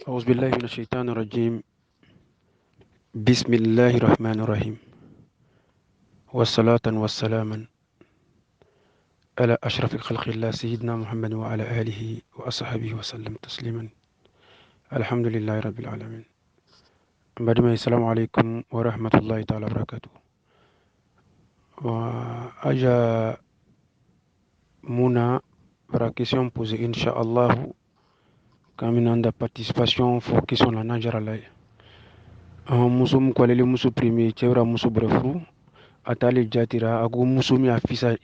أعوذ بالله من الشيطان الرجيم. بسم الله الرحمن الرحيم. والصلاة والسلام على أشرف خلق الله سيدنا محمد وعلى آله وأصحابه وسلم تسليما. الحمد لله رب العالمين. بعد ما السلام عليكم ورحمة الله تعالى وبركاته. وأجا منا para question posée Inch'Allah kami nanda participation fo question la najara lay muso mu kwalele muso premier chewra muso brefru atali jatira ago muso mi afisa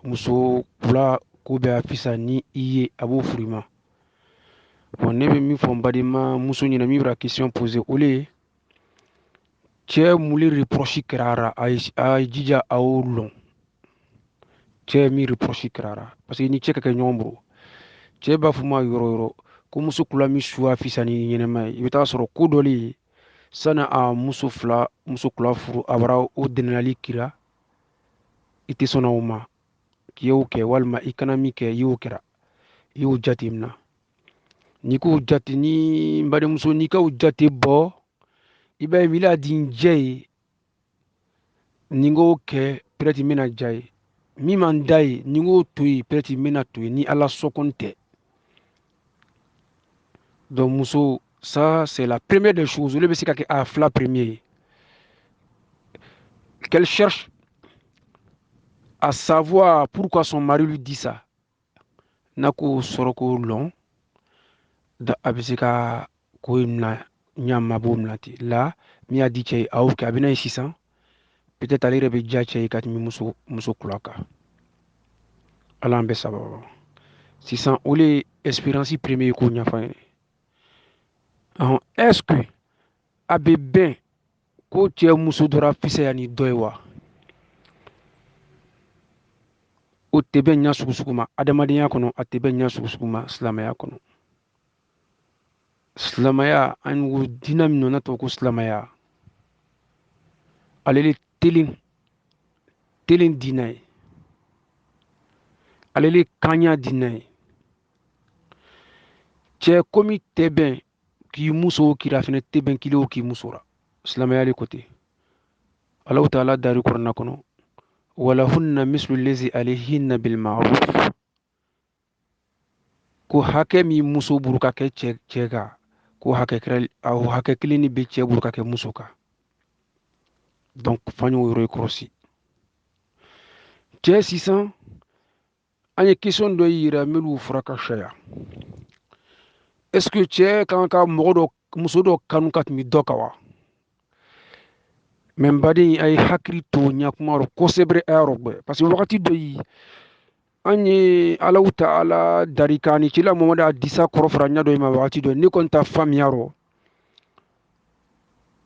muso kula ko be afisa ni iye abo frima bon ne be mi fon badima muso nyina mi bra question posée ole che muli reproche krara ay jija awlon che mi reproche krara parce que ni che ka nyombo che ba fuma yoro ko muso kula mi shuwa afisa ni nyene mai ibita soro ko doli sana a muso fla muso kula furu abara o denali kira ite sona uma kiyo ke walma economy ke yo kira yo jatimna ni ko jati ni mbade muso ni ka jati bo ibe wila din jey ningo ke preti mena jay mi man dai ningo tuyi preti mena tuyi ni ala sokonte. Donc muso, ça c'est la première des choses. Le besi kake a fla premier qu'elle cherche à savoir pourquoi son mari lui dit ça. Nako soroko long da abisika ko imna nyama bomlati la mi a dit che au ka bina 600 peut-être aller rebe jache kat mi muso kulaka ala mbe sababa 600 ole espérance premier ko nya fa est-ce que abe ben ko tie muso dora fise yani doywa o tebe nya sugusuguma adamadiya kono atebe nya sugusuguma islamaya kono islamaya an wo dinam no na to ko islamaya alele telin dinay alele kanya dinay che komi tebe ki muso kira fene tebe kilo ki musora islamaya le côté Allah ta'ala dari qur'ana kono wala hunna mislu allazi alayhinna bil ma'ruf ko hake mi muso buruka ke chega ko hake krel au hake klini be che buruka ke musoka donc fanyo yoro krosi che 600 anye question do yira melu fraka shaya est-ce que che kanka modo muso do kanu kat mi dokawa même badi ay hakri to nyakmaro ko sebre aerogbe parce que wakati do yi anye Allah ta'ala darikani ci la momoda disa korofra nyado ma wakati do ni konta fam yaro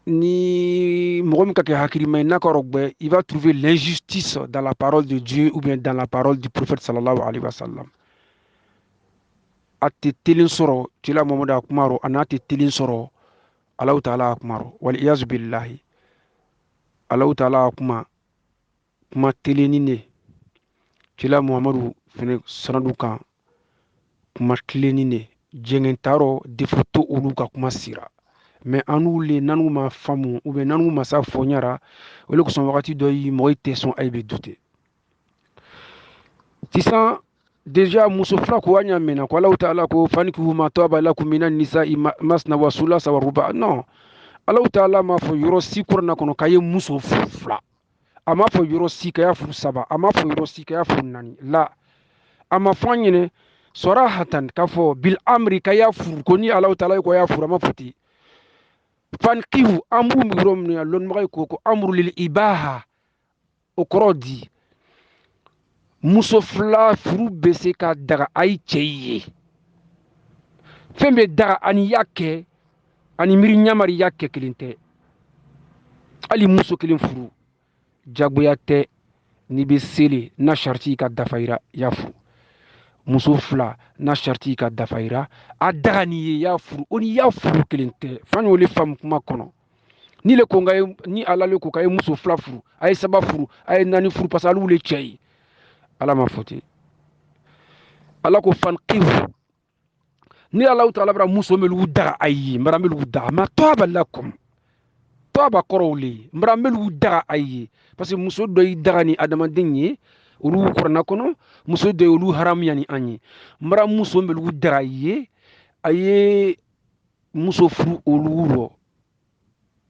ni mogom kake hakri may nakorogbe il va trouver l'injustice dans la parole de Dieu ou bien dans la parole du prophète sallallahu alayhi wa sallam ate telin soro ci la momoda kumaro anate telin soro Allah ta'ala kumaro wal iyaz billahi Allah ta'ala kuma telenine cila muhammadu fene sanadu kan kuma tilenine jengentaro defoto olu ka kuma sira mais anu le nanu ma famu ou bien nanu ma sa fonyara wele ko son wakati do yi moy te son aybe douté tisan déjà muso fla ko wanya mena ko Allah ta'ala ko faniki ma tawaba lakum minan nisa masna wa sulasa wa ruba non Allah ta'ala ma fo yoro sikurna kono kaye muso fla ama fo yoro sikaya fu saba ama fo yoro sikaya fu nani la ama fanyine sorahatan kafo bil amri kaya fu koni Allah ta'ala ko ya fu ama futi fankihu amru migrom ni lon magay ko amru lil ibaha o korodi muso fla furu bese ka daga ay cheye fembe daga ani yake ani miri nyamari yake kilinte ali muso kilin furu jagoyate ni be sele na sharti ka dafaira yafu muso fla na sharti ka dafaira adani yafu oni yafu kilinte fanyo le fam kuma kono ni le konga ni ala le ko kay muso fla furu ay saba furu ay nani furu pasalu le chey ala ma foti ala ko fanqihu ni Allah ta'ala bara muso melu daga ayi mbara melu daga ma toba lakum toba korowli mbara melu daga ayi parce que muso do yi daga ni adama denye ulu korna kono muso do ulu haram yani anyi mbara muso melu daga aye muso furu olu ro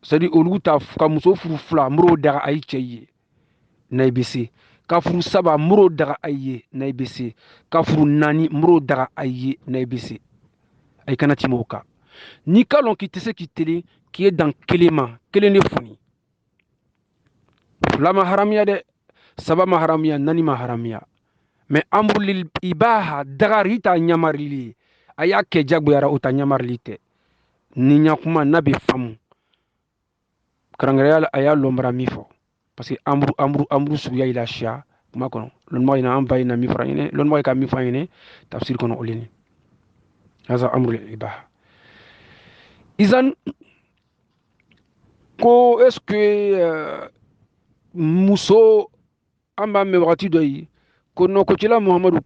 c'est-à-dire olu ta ka muso furu fula muro daga ayi ceye na ibc ka furu saba muro daga ayi na ibc ka furu nani muro daga ayi na ibc ay kana timoka ni kalon ki tese ki teli qui est dans kelema kelene funi lama haramia de saba ma haramia nani ma haramia mais amru lil ibaha daga rita nyamarili aya ke jagbo yara uta nyamarili te ni nyakuma nabi famu karangare aya lombra mifo parce que amru suya ila sha kuma kono lon moy na am bayina mi frayne lon moy ka mi fayne tafsir kono oleni hasa amru lil ibaha izan ko est ce que muso amba me wakati doyi ko no ko cila muhammadu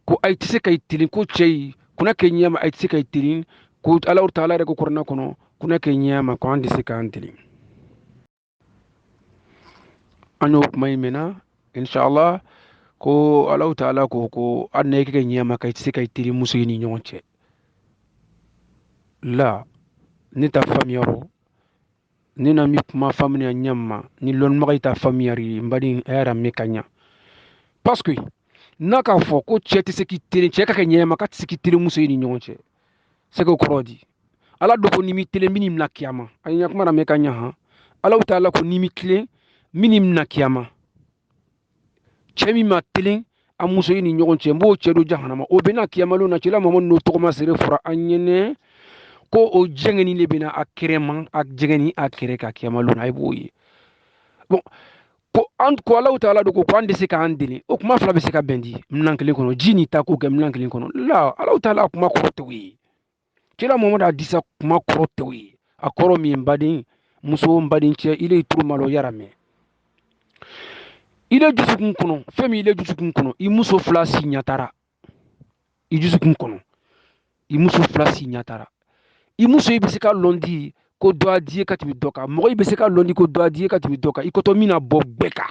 ko ay tise kay tilin ko cey kuna ke nyama ay tise kay tilin ko Allah ta'ala re ko korna kono kuna ke nyama ko andi se kan tilin ano may mena inshallah ko Allah ta'ala ko anne ke nyama kay tise kay tilin muso ni nyonche la ni ta famiyaro ni na mi kuma famille nyamma ni lon magay ta famiyari mbadi era mekanya parce que naka fo ko cheti se ki tele cheka ke nyema kat se ki tele muso ni nyonche se ko krodi ala do ko nimi tele minim na kiyama anya kuma na mekanya ha ala taala ko nimi tele minim na kiyama chemi ma tele a muso ni nyonche mbo chedo jahannama o bena kiyama lo na chila momo no to ma sere fura anyene ko o jengeni le bena akrema ak jengeni akere ka kiyama lo na ay boyi bon ko ant ko Allah ta'ala do ko ande se ka andini o kuma fala be se ka bendi mnankele kono jini ta ko ke mnankele kono la Allah ta'ala kuma ko tewi kila momo da disa kuma ko tewi akoro mi mbadin muso mbadin che ile turu malo yarame ile jusukun kono femi ile jusukun kono I muso flasi nyatara I jusukun kono I muso flasi nyatara I muso ibe se ka londi ko doa die katimi doka mo ibe se ka londi ko doa die katimi doka ikoto mina bobeka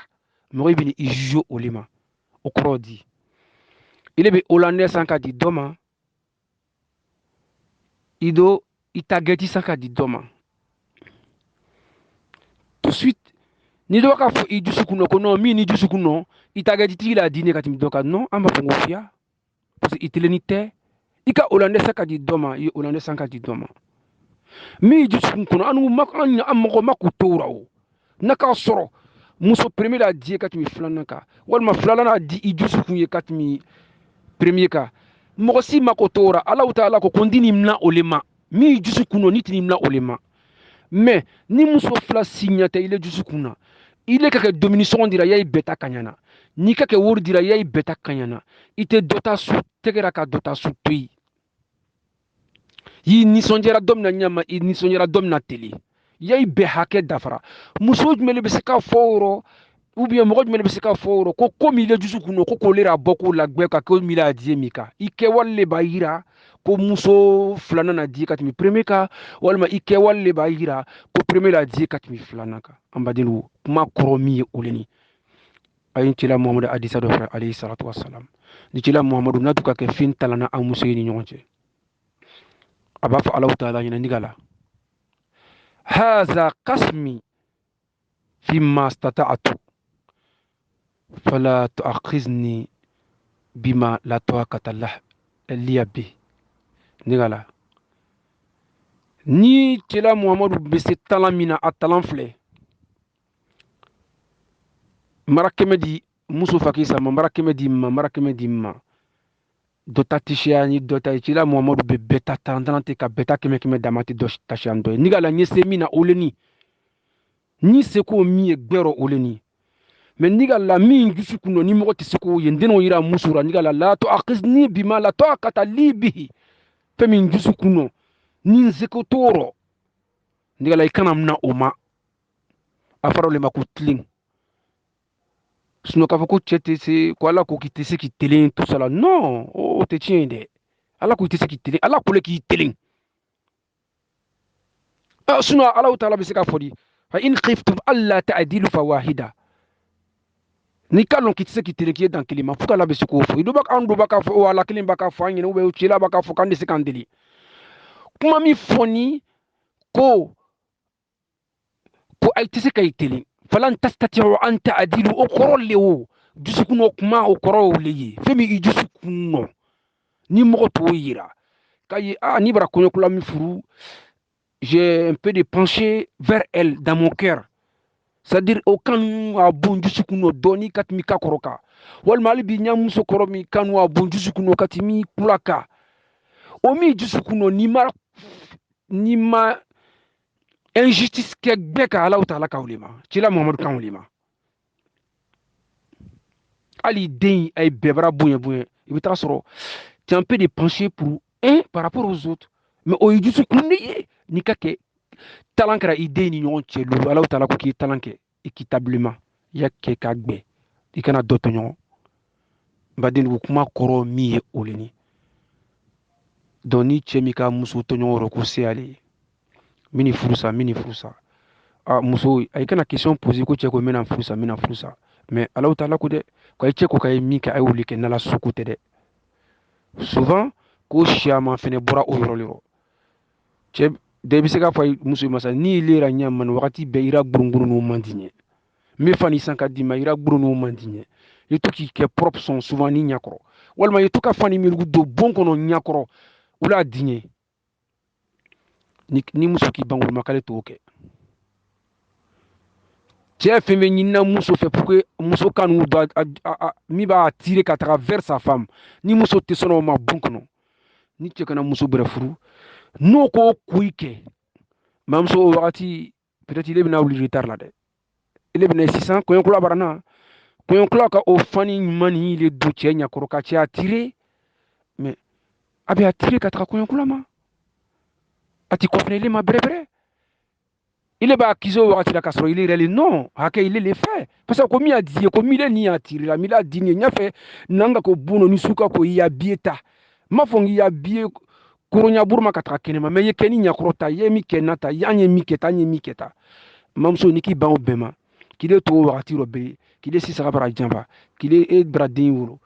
mo ibe ni ijo olima okrodi ile be hollandais sanka di doma ido itageti sanka di doma tout de suite ni do ka fo ijusukuno ko no mi ni jusukuno itageti ti la dine katimi doka non amba fongo fia parce que itelenite ika hollandais sanka di doma I hollandais sanka di doma mi jusukun kono anu makanya amoko makutorawo naka soro muso premier la die katimi flana ka walma flana di ijusukun ye katimi premier ka moko si makotora Allah ta'ala ko kondini mna olema mi jusukuno nitini mna olema mais ni muso fla signata ile jusukuna ile kake domination dira yai beta kanyana ni kake wor dira yai beta kanyana ite dota su tegera ka dota su tui yi nisonjera dom na nyama I nisonjera dom na teli yai be hake dafara muso jumele be se ka foro ou bien mo jumele be se ka foro ko komi le jusukuno ko kolera boko la gbe ka ko mila die mika ike walle bayira ko muso flana na die katimi premier ka walma ike walle bayira ko premier la die katimi flana ka ambadinu kuma koromi oleni ayin tila muhammad hadisa do fra alayhi salatu wassalam ni tila muhammadu natuka ke fin talana am muso ni nyonje aba fa Allah ta'ala ina nigala haza qasmi fima stata'tu fala tu'akhizni bima la taqata liya bi nigala ni tila muhammadu be se talamina atalan fle marakemedi muso fakisa marakemedi ma dota tishani dota itila muhammadu be beta tandante ka beta keme damati do tashando nigala nyese mina oleni ni seko mi egbero oleni mais nigala mi jusukuno ni mo tiseko yendeno yira musura nigala la to aqizni bima la taqata li bihi femi jusukuno ni nzeko toro ndigala ikana mna oma afaro le makutling sino ka foko chete se ko ala ko kitese ki telen tout ça là non oh te tiende ala ko ite se ki telen ala ko le ki telen sunu ala taala be se ka fodi fa in khiftum alla ta'dilu fawahida ni kalon ki se ki telen ki dan kilima fuka la be se ko fo do bak an do baka fo wala kilin baka fo ngene ube uchila baka fo kan de se kan deli kuma mi foni ko ay tise kay telen falan tastati'u an ta'dilu o korol lewo jusukuno kuma o korol leyi femi i jusukuno ni mogo to yira kay ni bara konyo kula mi furu j'ai un peu de penchée vers elle dans mon cœur c'est-à-dire aucun a bon jusukuno doni katmi ka koroka walma albi nyamuso koromi kanu a bon jusukuno katimi kulaka omi jusukuno ni ma injustice ke beka ala taala kawlima cila muhammadu kawlima ali den ay bebra boye il veut soro tu as un peu de penchée pour un par rapport aux autres mais au jusukuno ni kake talent kɛra i den ni ɲɔgɔn cɛ lu ala taala ko k'i talent kɛ équitablement i y'a kɛ k'a gbɛ i kana dɔ tɔɲɔgɔn baden ko kuma kɔrɔ min ye o le ni donc ni cɛ min ka muso tɔɲɔgɔn yɔrɔ ko se ale ye mini furusa muso a kana question poser ko cɛ ko mina furusa mais ala taala ko dɛ ko ay cɛ ko k'a ye min kɛ a y'olu kɛ n'ala suku tɛ dɛ souvent ko siyaman fɛnɛ bɔra o yɔrɔ le rɔ cɛ dɛ bɛ se k'a fɔ muso masa ni lera ɲa man wagati bɛɛ ira gburungurunu man di ɲɛ me fani san ka di ma ira gburunu man di ɲɛ i to k'i kɛ propre son souvent ni ɲakɔrɔ walima i to ka fani mirugu don bon kɔnɔ ɲakɔrɔ o la di ɲɛ ni muso k'i ban woloma k'ale t'o kɛ cɛ fɛn bɛ ɲinina muso fɛ pour que muso ka n'u don min b'a tirer ka taga vers sa femme ni muso tɛ sɔn o ma bon kɔnɔ ni cɛ kana muso bɛrɛ furu n'o ko kuyi kɛ mamuso o wagati peut-être ile bɛna wuli retard la dɛ ile bɛna sisan kɔɲɔkula barana kɔɲɔkula ka o fani ɲuman ni ile don cɛ ɲakɔrɔ ka cɛ attirer mais a bɛ attirer ka taga kɔɲɔkula ma a ti kɔfilɛ ile ma bɛrɛbɛrɛ ile b'a accuser o wagati la k'a sɔrɔ ile yɛrɛ le non hakɛ ile le fɛ parce que ko min y'a di ye ko min le ni y'a attirer la min l'a di ye ɲɛfɛ nanga ko bono ni suka ko i y'a biye ta m'a fɔ n k'i y'a biye koronya burma ka taga kɛnɛma mais ye kɛ ni ɲakɔrɔ ta ye min kɛ na ta y'an ye min kɛ ta an ye min kɛ ta mamuso ni k'i ban o bɛɛ ma k'ile to o wagati rɔ bere k'ile sisaga bara janfa k'ile e bara den wolo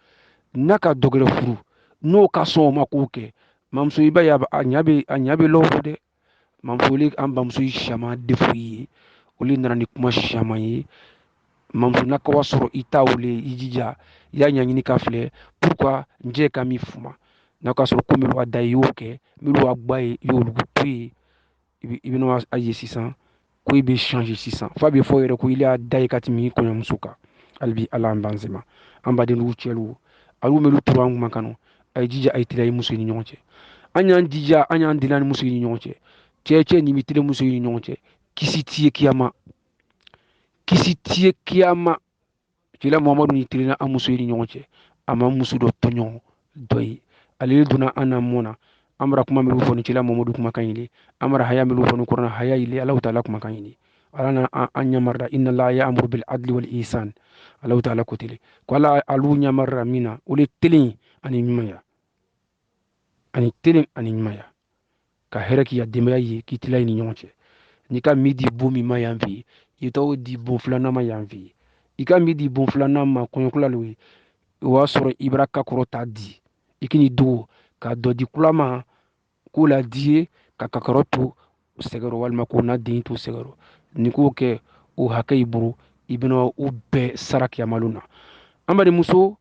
n'a ka dɔgɔrɛ furu n'o ka sɔn o ma k'o kɛ mamuso i b'a ye a ɲa bɛ lɔbɔ dɛ mamuso le an bamuso ye siaman defu ye olu nana ni kuma siaman ye mamuso n'a ka wa sɔrɔ i t'a wele i jija i y'a ɲaɲini ka filɛ pourquoi n jɛ ka min fuma n'a ka sɔrɔ ko min b'a da i y'o kɛ min b'a gba ye i y'olu to ye i bɛna a ye sisan ko i bɛ changer sisan f'a bɛ fɔ yɛrɛ ko i y'a da i ka tɛmɛ i kɔɲɔmuso kan hali bi ala an b'an sema an baden n'u cɛlu a y'u mɛlu turu an kuma kanu a ye jija a ye teliya i muso ni ɲɔgɔn cɛ an y'an jija an y'an dilan ni muso ni ɲɔgɔn cɛ cɛ ni bɛ teliya muso ni ɲɔgɔn cɛ kisi t'i ye kiyama cila muhamadu ni tilenna an muso ni ɲɔgɔn cɛ a ma muso dɔ tɔɲɔgɔn dɔ ye ale donna an na mɔn na an bara kuma min fɔ ni cila muhamadu kumakan ye an bara haya min fɔ ni kɔrɔna haya ye ala taala kumakan ye ala na an ɲamarira inna allaha ya'muru bil adli wal ihsan ala taala ko tele ko ala alu ɲamarira min na o le telen ani ɲumanya ka hɛrɛ k'i ya denbaya ye k'i tila i ni ɲɔgɔn cɛ n'i ka mi di bon min ma yan fɛ yen i t'o di bon filanan ma yan fɛ yen i ka mi di bon filanan ma kɔɲɔkula lo ye o y'a sɔrɔ i bɛra ka kɔrɔ t'a di i k'i ni dogo ka dɔ di kula ma k'o la di ye ka kakɔrɔ to sɛgɛrɔ walima k'o na den to sɛgɛrɔ ni k'o kɛ o hakɛ i bolo i bɛna o bɛɛ sara kiyamalo na an bari muso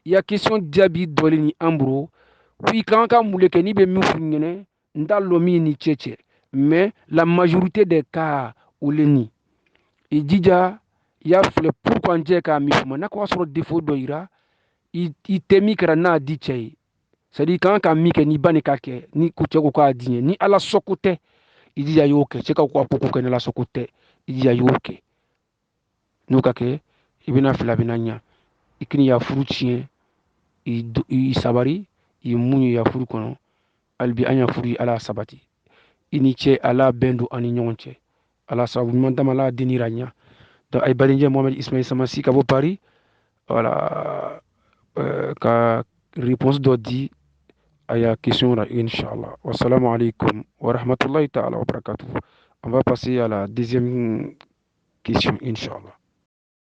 i ya question jaabi dɔlen ni an bolo ko i kan ka mun de kɛ n'i bɛ min f'u ɲɛna n t'a lɔn min ni cɛ mais la majorité des cas o le ni i jija i y'a filɛ pourquoi n cɛ k'a min f'u ma n'a ko y'a sɔrɔ défaut dɔ yira i tɛ min kɛra n'a di cɛ ye c'est à dire i kan ka min kɛ n'i ba ni ka kɛ ni ko cɛ ko k'a di ye ni ala sɔko tɛ i jija i y'o kɛ cɛ ka ko a ko kɛ ni ala sɔko tɛ i jija i y'o kɛ n'o ka kɛ i bɛna fila a bɛna ɲa i kini ya furu tiɲɛ i sabari i mun ye ya furu kɔnɔ hali bi an ya furu ye ala sabati i ni cɛ ala bɛn don an ni ɲɔgɔn cɛ ala sababu ɲuman dama ala denira ɲa donc ay badenjɛ mohamed ismail samasi ka bɔ paris voilà ka réponse dɔ di aya question là, Inch'Allah. Wassalamu alaikum wa rahmatullahi ta'ala wa barakatuh. On va passer à la deuxième question, Inch'Allah.